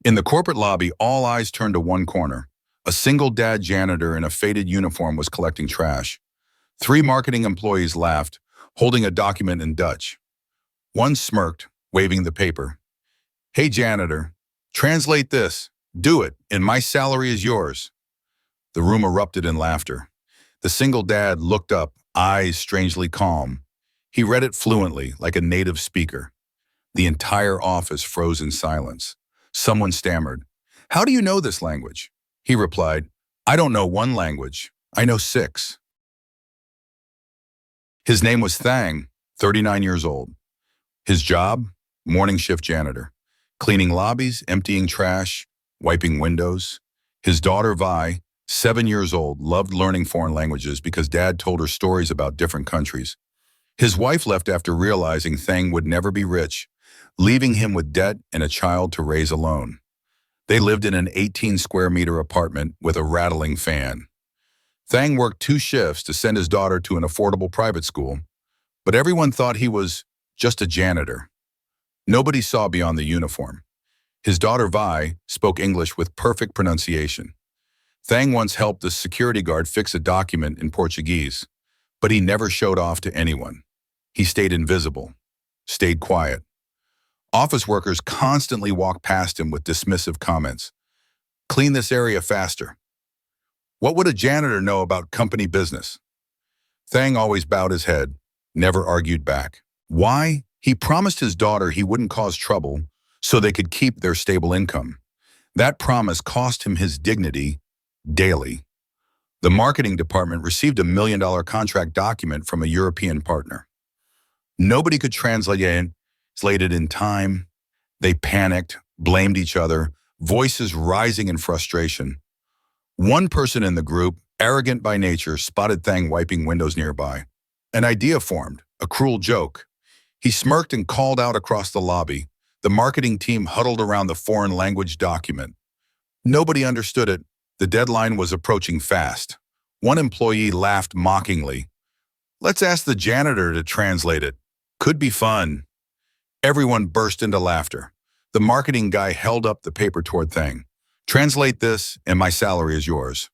In the corporate lobby, all eyes turned to one corner. A single dad janitor in a faded uniform was collecting trash. Three marketing employees laughed, holding a document in Dutch. One smirked, waving the paper. "Hey, janitor, translate this. Do it, and my salary is yours." The room erupted in laughter. The single dad looked up, eyes strangely calm. He read it fluently, like a native speaker. The entire office froze in silence. Someone stammered, "How do you know this language?" He replied, "I don't know one language. I know six." His name was Thang, 39 years old. His job? Morning shift janitor. Cleaning lobbies, emptying trash, wiping windows. His daughter Vi, 7 years old, loved learning foreign languages because dad told her stories about different countries. His wife left after realizing Thang would never be rich, leaving him with debt and a child to raise alone. They lived in an 18-square-meter apartment with a rattling fan. Thang worked 2 shifts to send his daughter to an affordable private school, but everyone thought he was just a janitor. Nobody saw beyond the uniform. His daughter Vi spoke English with perfect pronunciation. Thang once helped the security guard fix a document in Portuguese, but he never showed off to anyone. He stayed invisible, stayed quiet. Office workers constantly walked past him with dismissive comments. "Clean this area faster." What would a janitor know about company business? Thang always bowed his head, never argued back. Why? He promised his daughter he wouldn't cause trouble so they could keep their stable income. That promise cost him his dignity daily. The marketing department received a $1 million contract document from a European partner. Nobody could translate it in time. They panicked, blamed each other, voices rising in frustration. One person in the group, arrogant by nature, spotted Thang wiping windows nearby. An idea formed, a cruel joke. He smirked and called out across the lobby. The marketing team huddled around the foreign language document. Nobody understood it. The deadline was approaching fast. One employee laughed mockingly. "Let's ask the janitor to translate it. Could be fun." Everyone burst into laughter. The marketing guy held up the paper toward Thang. "Translate this, and my salary is yours."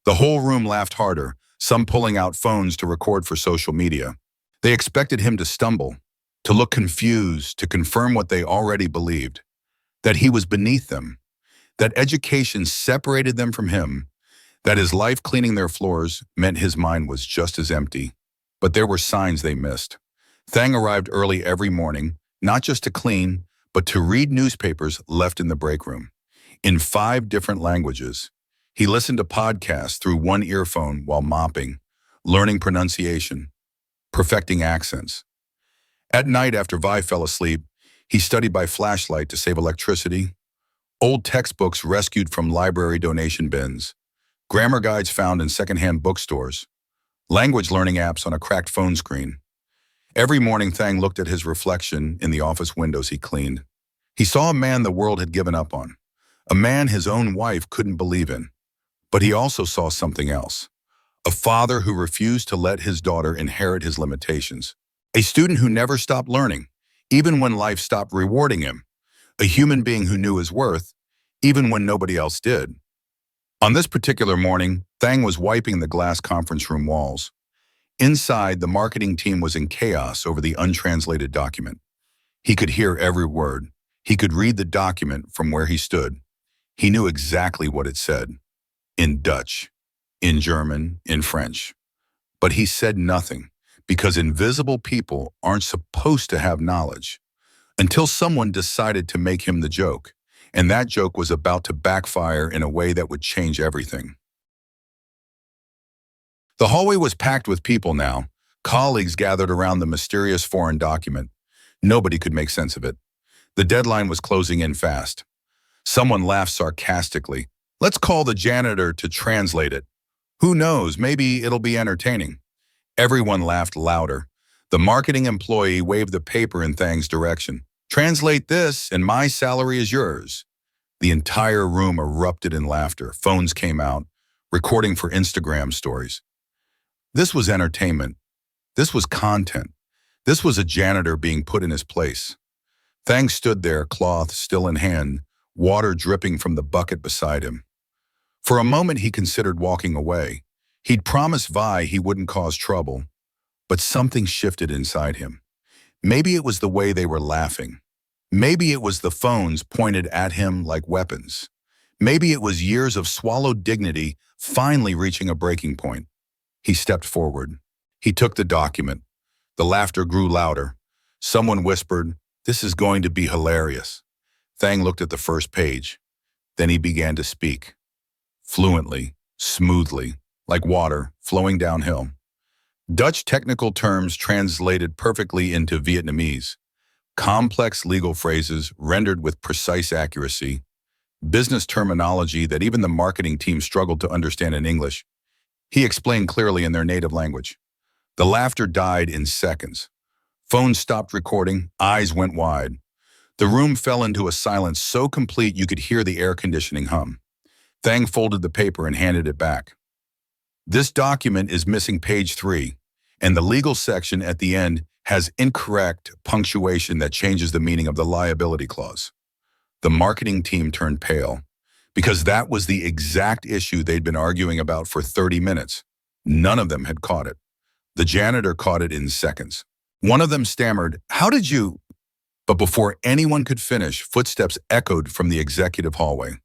The whole room laughed harder, some pulling out phones to record for social media. They expected him to stumble, to look confused, to confirm what they already believed, that he was beneath them, that education separated them from him, that his life cleaning their floors meant his mind was just as empty. But there were signs they missed. Thang arrived early every morning, not just to clean, but to read newspapers left in the break room. In 5 different languages. He listened to podcasts through one earphone while mopping, learning pronunciation, perfecting accents. At night after Vi fell asleep, he studied by flashlight to save electricity. Old textbooks rescued from library donation bins. Grammar guides found in secondhand bookstores. Language learning apps on a cracked phone screen. Every morning, Thang looked at his reflection in the office windows he cleaned. He saw a man the world had given up on. A man his own wife couldn't believe in. But he also saw something else. A father who refused to let his daughter inherit his limitations. A student who never stopped learning, even when life stopped rewarding him. A human being who knew his worth, even when nobody else did. On this particular morning, Thang was wiping the glass conference room walls. Inside, the marketing team was in chaos over the untranslated document. He could hear every word. He could read the document from where he stood. He knew exactly what it said. In Dutch, in German, in French. But he said nothing, because invisible people aren't supposed to have knowledge. Until someone decided to make him the joke, and that joke was about to backfire in a way that would change everything. The hallway was packed with people now. Colleagues gathered around the mysterious foreign document. Nobody could make sense of it. The deadline was closing in fast. Someone laughed sarcastically. "Let's call the janitor to translate it. Who knows, maybe it'll be entertaining." Everyone laughed louder. The marketing employee waved the paper in Thang's direction. "Translate this, and my salary is yours." The entire room erupted in laughter. Phones came out, recording for Instagram stories. This was entertainment. This was content. This was a janitor being put in his place. Thang stood there, cloth still in hand, water dripping from the bucket beside him. For a moment, he considered walking away. He'd promised Vi he wouldn't cause trouble, but something shifted inside him. Maybe it was the way they were laughing. Maybe it was the phones pointed at him like weapons. Maybe it was years of swallowed dignity finally reaching a breaking point. He stepped forward. He took the document. The laughter grew louder. Someone whispered, "This is going to be hilarious." Thang looked at the first page. Then he began to speak. Fluently, smoothly, like water flowing downhill. Dutch technical terms translated perfectly into Vietnamese. Complex legal phrases rendered with precise accuracy. Business terminology that even the marketing team struggled to understand in English. He explained clearly in their native language. The laughter died in seconds. Phones stopped recording, eyes went wide. The room fell into a silence so complete you could hear the air conditioning hum. Thang folded the paper and handed it back. This document is missing page 3, and the legal section at the end has incorrect punctuation that changes the meaning of the liability clause. The marketing team turned pale, because that was the exact issue they'd been arguing about for 30 minutes. None of them had caught it. The janitor caught it in seconds. One of them stammered, "How did you?" But before anyone could finish, footsteps echoed from the executive hallway.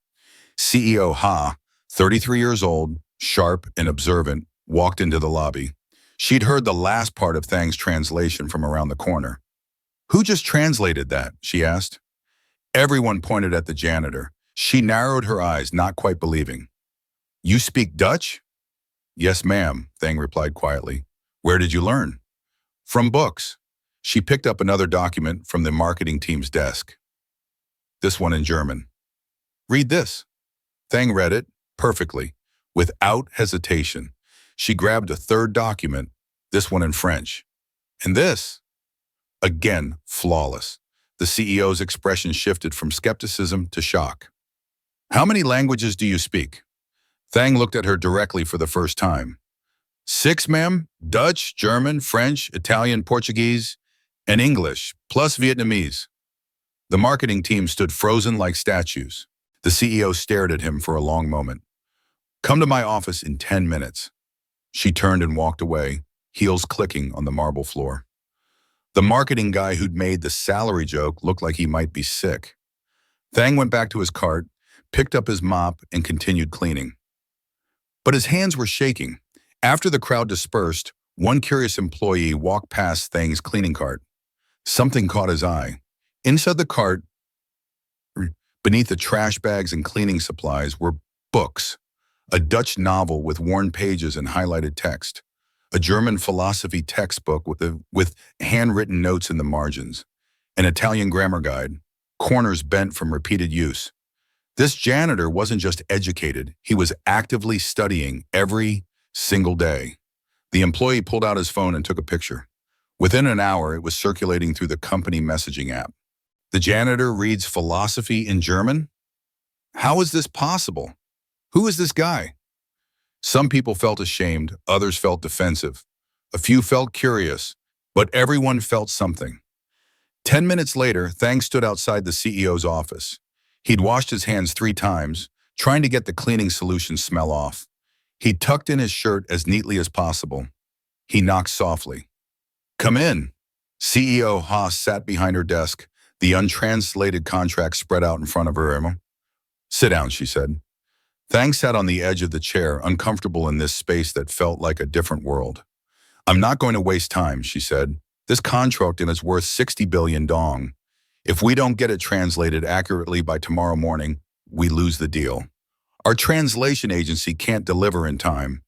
CEO Ha, 33 years old, sharp and observant, walked into the lobby. She'd heard the last part of Thang's translation from around the corner. "Who just translated that?" she asked. Everyone pointed at the janitor. She narrowed her eyes, not quite believing. "You speak Dutch?" "Yes, ma'am," Thang replied quietly. "Where did you learn?" "From books." She picked up another document from the marketing team's desk. This one in German. "Read this." Thang read it perfectly, without hesitation. She grabbed a third document, this one in French. And this? Again, flawless. The CEO's expression shifted from skepticism to shock. "How many languages do you speak?" Thang looked at her directly for the first time. "6, ma'am. Dutch, German, French, Italian, Portuguese, and English, plus Vietnamese." The marketing team stood frozen like statues. The CEO stared at him for a long moment. "Come to my office in 10 minutes. She turned and walked away, heels clicking on the marble floor. The marketing guy who'd made the salary joke looked like he might be sick. Thang went back to his cart, picked up his mop, and continued cleaning. But his hands were shaking. After the crowd dispersed, one curious employee walked past Thang's cleaning cart. Something caught his eye. Inside the cart, beneath the trash bags and cleaning supplies, were books. A Dutch novel with worn pages and highlighted text. A German philosophy textbook with handwritten notes in the margins. An Italian grammar guide, corners bent from repeated use. This janitor wasn't just educated, he was actively studying every single day. The employee pulled out his phone and took a picture. Within an hour, it was circulating through the company messaging app. The janitor reads philosophy in German? How is this possible? Who is this guy? Some people felt ashamed, others felt defensive. A few felt curious, but everyone felt something. 10 minutes later, Thang stood outside the CEO's office. He'd washed his hands 3 times, trying to get the cleaning solution smell off. He tucked in his shirt as neatly as possible. He knocked softly. "Come in." CEO Haas sat behind her desk, the untranslated contract spread out in front of her. "Sit down," she said. Thang sat on the edge of the chair, uncomfortable in this space that felt like a different world. "I'm not going to waste time," she said. "This contract is worth 60 billion dong. If we don't get it translated accurately by tomorrow morning, we lose the deal. Our translation agency can't deliver in time.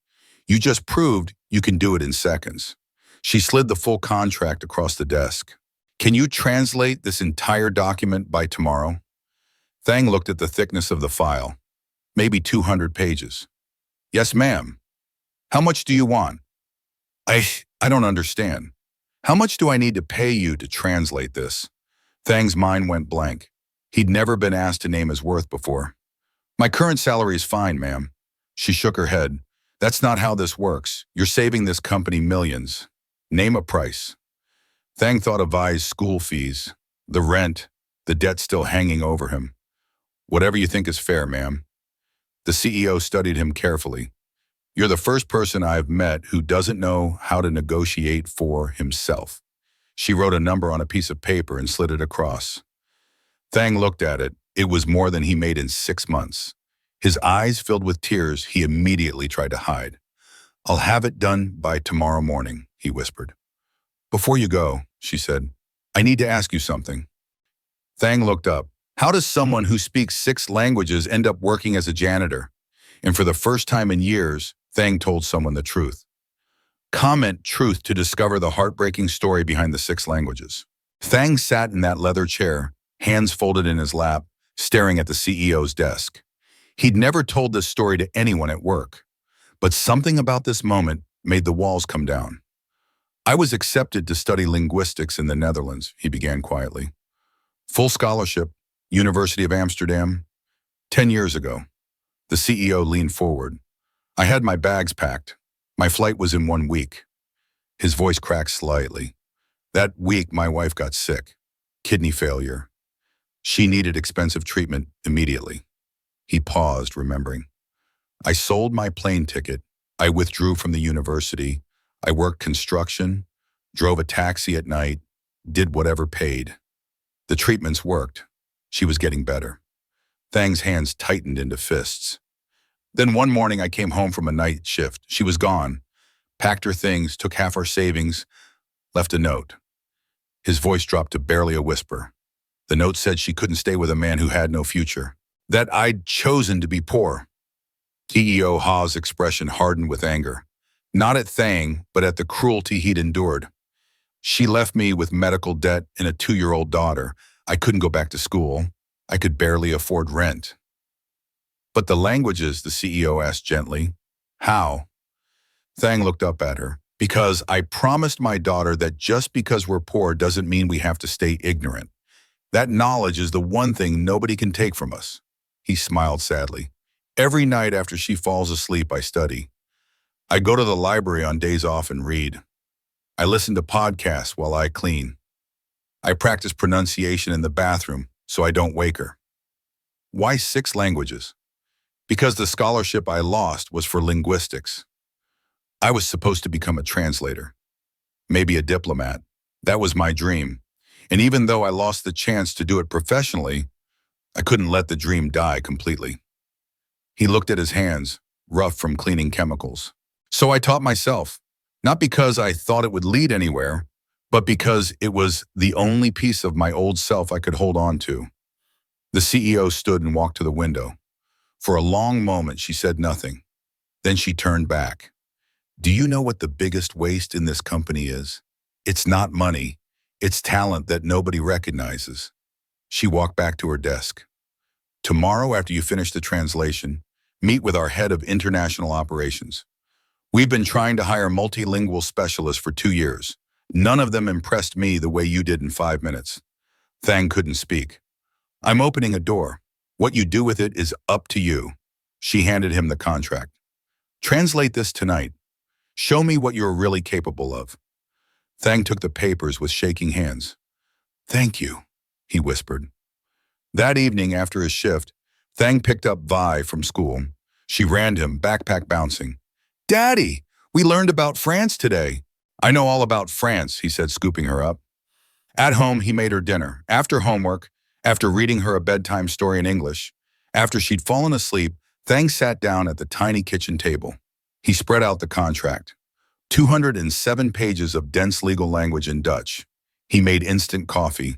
You just proved you can do it in seconds." She slid the full contract across the desk. "Can you translate this entire document by tomorrow?" Thang looked at the thickness of the file. Maybe 200 pages. "Yes, ma'am." "How much do you want?" I don't understand. How much do I need to pay you to translate this?" Thang's mind went blank. He'd never been asked to name his worth before. "My current salary is fine, ma'am." She shook her head. "That's not how this works. You're saving this company millions. Name a price." Thang thought of Vi's school fees, the rent, the debt still hanging over him. Whatever you think is fair, ma'am. The CEO studied him carefully. You're the first person I've met who doesn't know how to negotiate for himself. She wrote a number on a piece of paper and slid it across. Thang looked at it. It was more than he made in 6 months. His eyes filled with tears he immediately tried to hide. I'll have it done by tomorrow morning, he whispered. Before you go, she said, I need to ask you something. Thang looked up. How does someone who speaks 6 languages end up working as a janitor? And for the first time in years, Thang told someone the truth. Comment truth to discover the heartbreaking story behind the 6 languages. Thang sat in that leather chair, hands folded in his lap, staring at the CEO's desk. He'd never told this story to anyone at work, but something about this moment made the walls come down. I was accepted to study linguistics in the Netherlands, he began quietly. Full scholarship, University of Amsterdam, 10 years ago. The CEO leaned forward. I had my bags packed. My flight was in 1 week. His voice cracked slightly. That week, my wife got sick. Kidney failure. She needed expensive treatment immediately. He paused, remembering. I sold my plane ticket. I withdrew from the university. I worked construction, drove a taxi at night, did whatever paid. The treatments worked. She was getting better. Thang's hands tightened into fists. Then one morning I came home from a night shift. She was gone, packed her things, took half our savings, left a note. His voice dropped to barely a whisper. The note said she couldn't stay with a man who had no future, that I'd chosen to be poor. CEO Ha's expression hardened with anger, not at Thang, but at the cruelty he'd endured. She left me with medical debt and a 2-year-old daughter. I couldn't go back to school. I could barely afford rent. But the languages, the CEO asked gently. How? Thang looked up at her. Because I promised my daughter that just because we're poor doesn't mean we have to stay ignorant. That knowledge is the one thing nobody can take from us. He smiled sadly. Every night after she falls asleep, I study. I go to the library on days off and read. I listen to podcasts while I clean. I practice pronunciation in the bathroom so I don't wake her. Why 6 languages? Because the scholarship I lost was for linguistics. I was supposed to become a translator, maybe a diplomat. That was my dream. And even though I lost the chance to do it professionally, I couldn't let the dream die completely. He looked at his hands, rough from cleaning chemicals. So I taught myself, not because I thought it would lead anywhere, but because it was the only piece of my old self I could hold on to. The CEO stood and walked to the window. For a long moment, she said nothing. Then she turned back. Do you know what the biggest waste in this company is? It's not money. It's talent that nobody recognizes. She walked back to her desk. Tomorrow, after you finish the translation, meet with our head of international operations. We've been trying to hire multilingual specialists for 2 years. None of them impressed me the way you did in 5 minutes. Thang couldn't speak. I'm opening a door. What you do with it is up to you. She handed him the contract. Translate this tonight. Show me what you're really capable of. Thang took the papers with shaking hands. Thank you, he whispered. That evening after his shift, Thang picked up Vi from school. She ran to him, backpack bouncing. Daddy, we learned about France today. I know all about France, he said, scooping her up. At home, he made her dinner. After homework, after reading her a bedtime story in English, after she'd fallen asleep, Thang sat down at the tiny kitchen table. He spread out the contract. 207 pages of dense legal language in Dutch. He made instant coffee,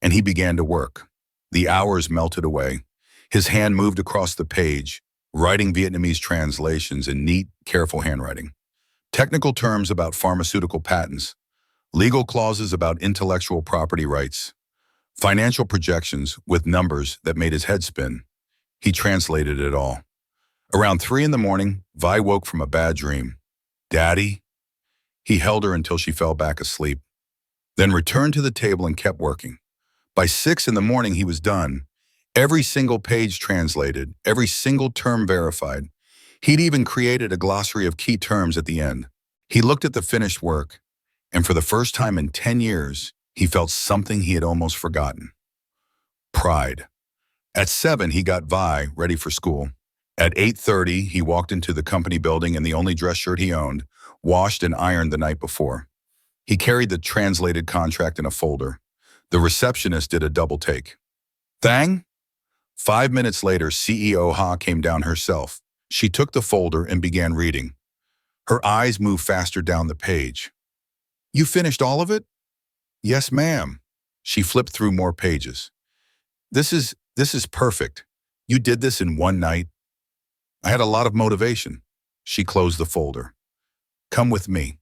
and he began to work. The hours melted away. His hand moved across the page, writing Vietnamese translations in neat, careful handwriting. Technical terms about pharmaceutical patents, legal clauses about intellectual property rights, financial projections with numbers that made his head spin. He translated it all. Around 3 in the morning, Vi woke from a bad dream. Daddy? He held her until she fell back asleep, then returned to the table and kept working. By 6 in the morning, he was done. Every single page translated, every single term verified. He'd even created a glossary of key terms at the end. He looked at the finished work, and for the first time in 10 years, he felt something he had almost forgotten. Pride. At 7, he got Vi ready for school. At 8:30, he walked into the company building in the only dress shirt he owned, washed and ironed the night before. He carried the translated contract in a folder. The receptionist did a double take. Thang? 5 minutes later, CEO Ha came down herself. She took the folder and began reading. Her eyes moved faster down the page. You finished all of it? Yes, ma'am. She flipped through more pages. This is perfect. You did this in one night. I had a lot of motivation. She closed the folder. Come with me.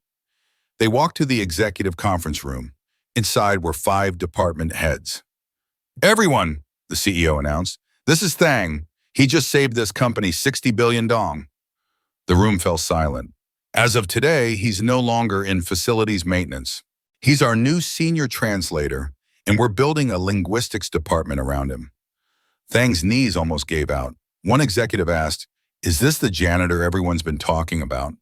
They walked to the executive conference room. Inside were 5 department heads. Everyone, the CEO announced, this is Thang. He just saved this company 60 billion dong. The room fell silent. As of today, he's no longer in facilities maintenance. He's our new senior translator, and we're building a linguistics department around him. Thang's knees almost gave out. One executive asked, is this the janitor everyone's been talking about?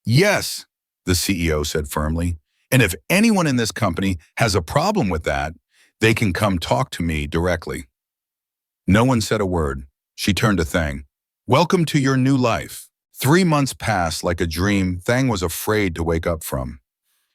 Yes, the CEO said firmly. And if anyone in this company has a problem with that, they can come talk to me directly. No one said a word. She turned to Thang. Welcome to your new life. 3 months passed like a dream Thang was afraid to wake up from.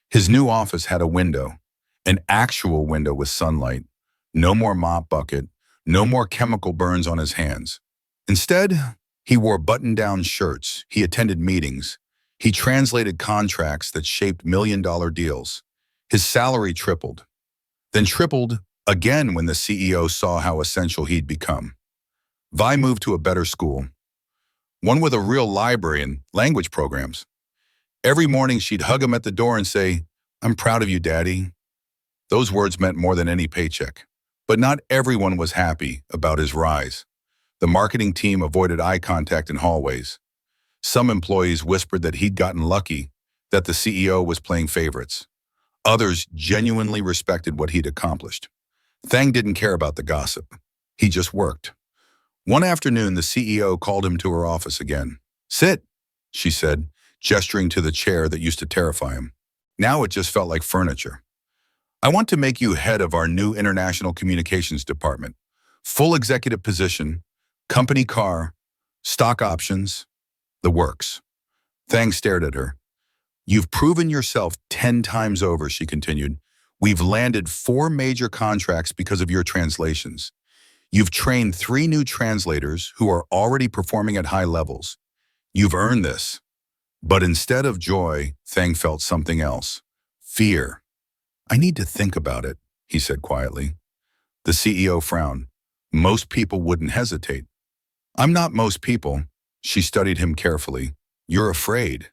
His new office had a window, an actual window with sunlight. No more mop bucket, no more chemical burns on his hands. Instead, he wore button-down shirts. He attended meetings. He translated contracts that shaped million-dollar deals. His salary tripled, then tripled again when the CEO saw how essential he'd become. Vi moved to a better school, one with a real library and language programs. Every morning she'd hug him at the door and say, I'm proud of you, Daddy. Those words meant more than any paycheck. But not everyone was happy about his rise. The marketing team avoided eye contact in hallways. Some employees whispered that he'd gotten lucky, that the CEO was playing favorites. Others genuinely respected what he'd accomplished. Thang didn't care about the gossip. He just worked. One afternoon, the CEO called him to her office again. Sit, she said, gesturing to the chair that used to terrify him. Now it just felt like furniture. I want to make you head of our new international communications department. Full executive position, company car, stock options, the works. Thang stared at her. You've proven yourself 10 times over, she continued. We've landed 4 major contracts because of your translations. You've trained 3 new translators who are already performing at high levels. You've earned this. But instead of joy, Thang felt something else. Fear. I need to think about it, he said quietly. The CEO frowned. Most people wouldn't hesitate. I'm not most people. She studied him carefully. You're afraid.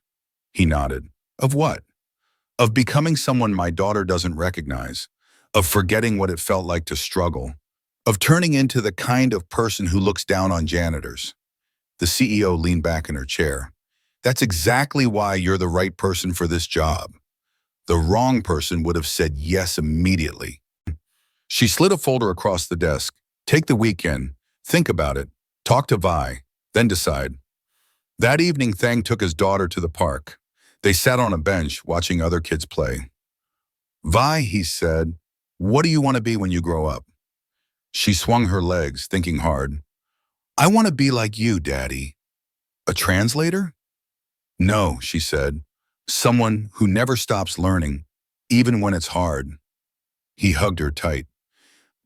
He nodded. Of what? Of becoming someone my daughter doesn't recognize. Of forgetting what it felt like to struggle. Of turning into the kind of person who looks down on janitors. The CEO leaned back in her chair. That's exactly why you're the right person for this job. The wrong person would have said yes immediately. She slid a folder across the desk. Take the weekend. Think about it. Talk to Vi. Then decide. That evening, Thang took his daughter to the park. They sat on a bench watching other kids play. Vi, he said, what do you want to be when you grow up? She swung her legs, thinking hard. I want to be like you, Daddy. A translator? No, she said. Someone who never stops learning, even when it's hard. He hugged her tight.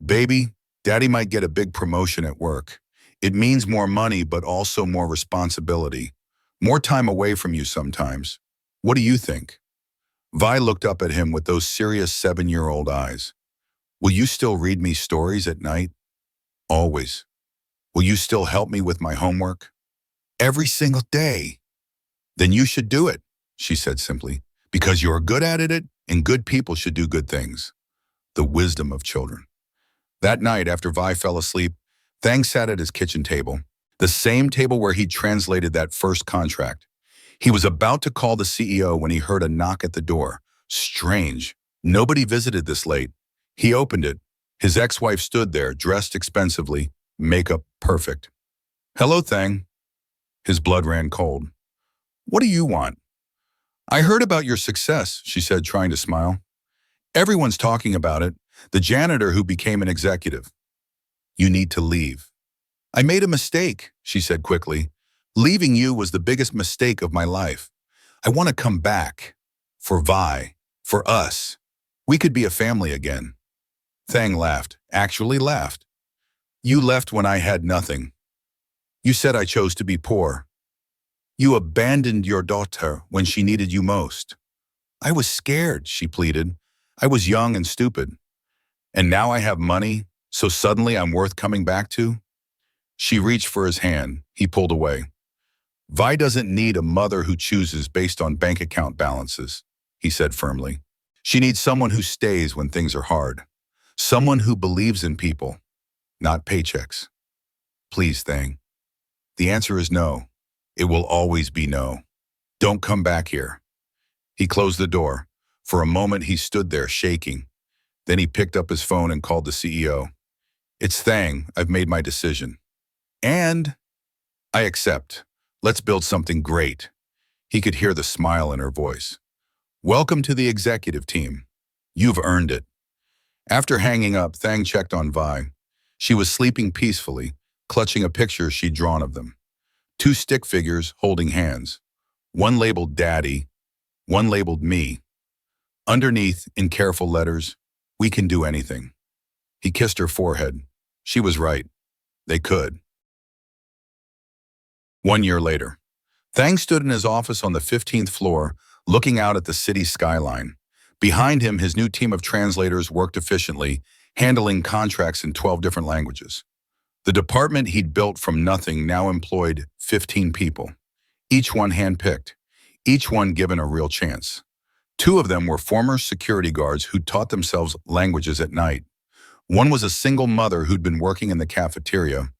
Baby, Daddy might get a big promotion at work. It means more money, but also more responsibility. More time away from you sometimes. What do you think? Vi looked up at him with those serious 7-year-old eyes. Will you still read me stories at night? Always. Will you still help me with my homework? Every single day. Then you should do it, she said simply, because you're good at it and good people should do good things. The wisdom of children. That night, after Vi fell asleep, Thang sat at his kitchen table, the same table where he'd translated that first contract. He was about to call the CEO when he heard a knock at the door. Strange. Nobody visited this late. He opened it. His ex-wife stood there, dressed expensively, makeup perfect. Hello, Thang. His blood ran cold. What do you want? I heard about your success, she said, trying to smile. Everyone's talking about it. The janitor who became an executive. You need to leave. I made a mistake, she said quickly. Leaving you was the biggest mistake of my life. I want to come back. For Vi. For us. We could be a family again. Thang laughed, actually laughed. You left when I had nothing. You said I chose to be poor. You abandoned your daughter when she needed you most. I was scared, she pleaded. I was young and stupid. And now I have money, so suddenly I'm worth coming back to? She reached for his hand. He pulled away. Vi doesn't need a mother who chooses based on bank account balances, he said firmly. She needs someone who stays when things are hard. Someone who believes in people, not paychecks. Please, Thang. The answer is no. It will always be no. Don't come back here. He closed the door. For a moment, he stood there shaking. Then he picked up his phone and called the CEO. It's Thang. I've made my decision. And I accept. Let's build something great. He could hear the smile in her voice. Welcome to the executive team. You've earned it. After hanging up, Thang checked on Vi. She was sleeping peacefully, clutching a picture she'd drawn of them. 2 stick figures holding hands. One labeled Daddy, one labeled Me. Underneath, in careful letters, we can do anything. He kissed her forehead. She was right. They could. 1 year later, Thang stood in his office on the 15th floor, looking out at the city skyline. Behind him, his new team of translators worked efficiently, handling contracts in 12 different languages. The department he'd built from nothing now employed 15 people, each one handpicked, each one given a real chance. 2 of them were former security guards who taught themselves languages at night. One was a single mother who'd been working in the cafeteria.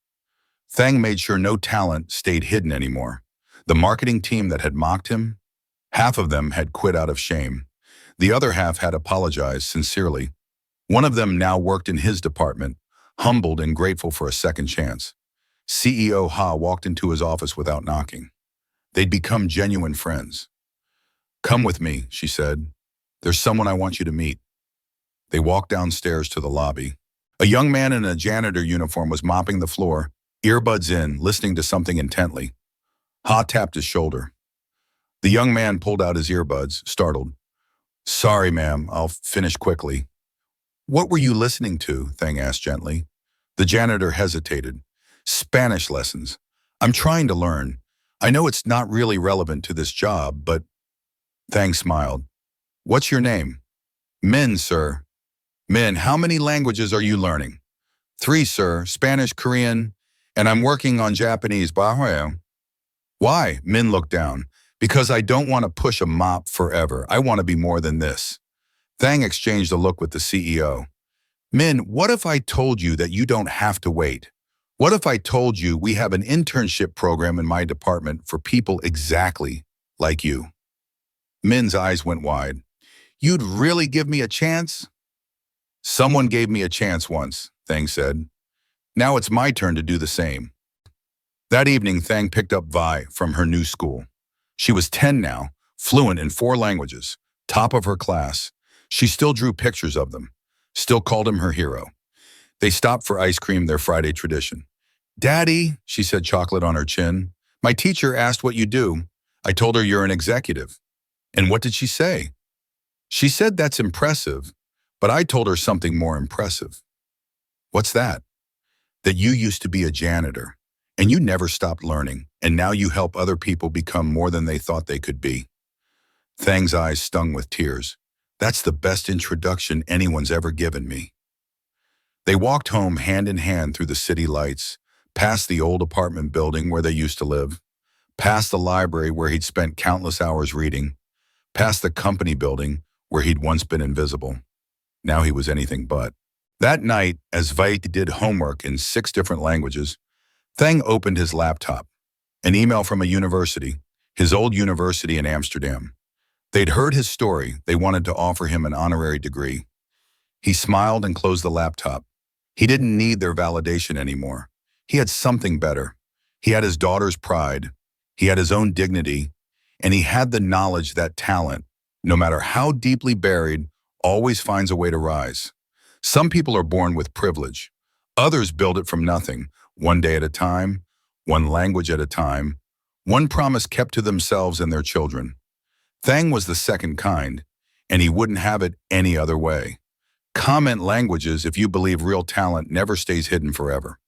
Thang made sure no talent stayed hidden anymore. The marketing team that had mocked him, half of them had quit out of shame. The other half had apologized sincerely. One of them now worked in his department, humbled and grateful for a second chance. CEO Ha walked into his office without knocking. They'd become genuine friends. Come with me, she said. There's someone I want you to meet. They walked downstairs to the lobby. A young man in a janitor uniform was mopping the floor, earbuds in, listening to something intently. Ha tapped his shoulder. The young man pulled out his earbuds, startled. Sorry, ma'am, I'll finish quickly. What were you listening to? Thang asked gently. The janitor hesitated. Spanish lessons. I'm trying to learn. I know it's not really relevant to this job, but... Thang smiled. What's your name? Min, sir. Min, how many languages are you learning? 3, sir. Spanish, Korean, and I'm working on Japanese. Why? Min looked down. Because I don't want to push a mop forever. I want to be more than this. Thang exchanged a look with the CEO. Min, what if I told you that you don't have to wait? What if I told you we have an internship program in my department for people exactly like you? Min's eyes went wide. You'd really give me a chance? Someone gave me a chance once, Thang said. Now it's my turn to do the same. That evening, Thang picked up Vi from her new school. She was 10 now, fluent in 4 languages, top of her class. She still drew pictures of them, still called him her hero. They stopped for ice cream, their Friday tradition. Daddy, she said, chocolate on her chin. My teacher asked what you do. I told her you're an executive. And what did she say? She said that's impressive, but I told her something more impressive. What's that? That you used to be a janitor, and you never stopped learning, and now you help other people become more than they thought they could be. Thang's eyes stung with tears. That's the best introduction anyone's ever given me. They walked home hand in hand through the city lights, past the old apartment building where they used to live, past the library where he'd spent countless hours reading, past the company building where he'd once been invisible. Now he was anything but. That night, as Veit did homework in 6 different languages, Thang opened his laptop. An email from a university, his old university in Amsterdam. They'd heard his story. They wanted to offer him an honorary degree. He smiled and closed the laptop. He didn't need their validation anymore. He had something better. He had his daughter's pride. He had his own dignity. And he had the knowledge that talent, no matter how deeply buried, always finds a way to rise. Some people are born with privilege. Others build it from nothing, one day at a time, one language at a time, one promise kept to themselves and their children. Thang was the second kind, and he wouldn't have it any other way. Comment languages if you believe real talent never stays hidden forever.